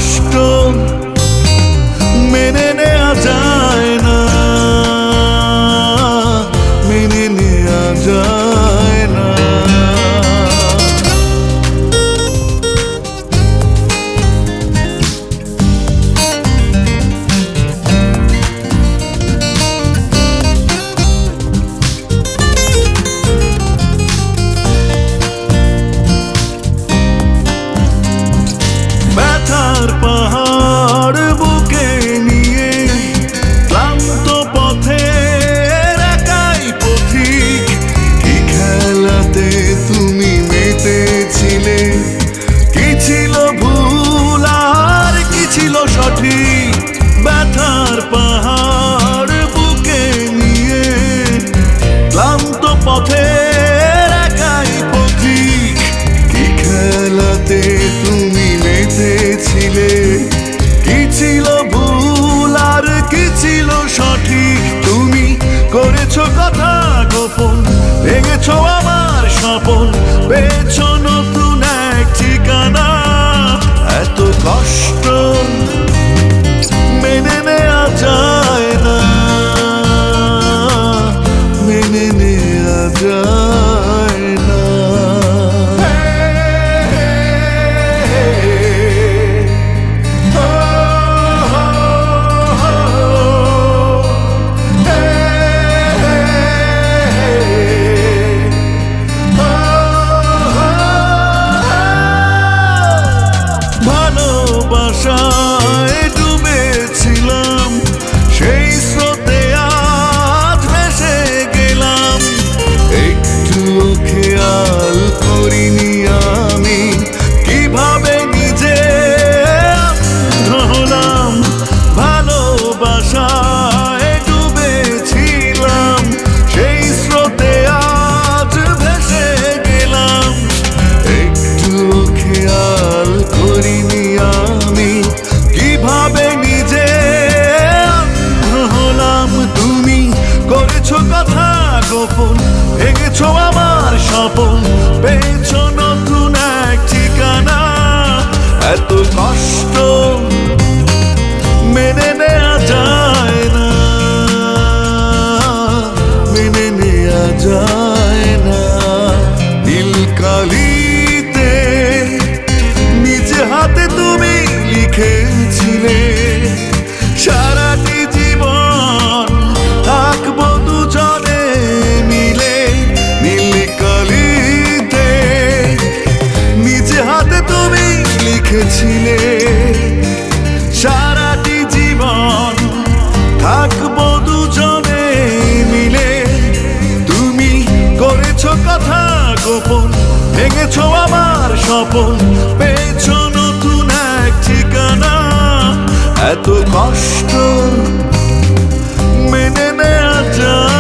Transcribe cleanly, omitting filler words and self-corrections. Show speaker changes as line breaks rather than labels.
কষ্ট মেনে নেওয়া যায় না, মেনে নেওয়া যায় না। ব্যথার পাহাড় বুকে নিয়ে ক্লান্ত পথে একাই পথিক, কি খেলাতে তুমি মেতেছিলে, কি ছিল ভুল আর কি ছিল সঠিক। ব্যথার পাহাড় বুকে নিয়ে ক্লান্ত পথে একাই পথিক, কি খেলাতে তুমি মেতেছিলে, কি ছিল ভুল আর কি ছিল সঠিক। তুমি করেছো কথা গোপন, ভেঙেছো আমার স্বপন, পেয়েছো নতুন এক ঠিকানা। এত কষ্ট মেনে নেওয়া যায় না, মেনে নেওয়া যায় না। ভালোবাসায় ডুবেছিলাম, সেই স্রোতে আজ ভেসে গেলাম। একটু খেয়াল করিনি আমি কিভাবে নিজে অন্ধ হলাম। ভালোবাসায় ডুবেছিলাম, সেই স্রোতে আজ ভেসে গেলাম। একটু খেয়াল করিনি আমি কিভাবে নিজে অন্ধ হলাম। তুমি করেছো কথা গোপন, ভেঙেছো আমার স্বপন, পেয়েছো নতুন এক ঠিকানা। এত কষ্ট মেনে নেওয়া যায় না, মেনে নেওয়া যায় না। নীলকালিতে নিজে হাতে তুমি লিখেছিলে, সারাটি জীবন থাকবো দুজনে মিলে। নীলকালিতে নিজে হাতে তুমি লিখেছিলে, সারাটি জীবন থাকবো দুজনে মিলে। তুমি করেছো কথা গোপন, ভেঙেছো আমার স্বপন, পেয়েছো নতুন এক ঠিকানা। এত কষ্ট মেনে নেওয়া যায়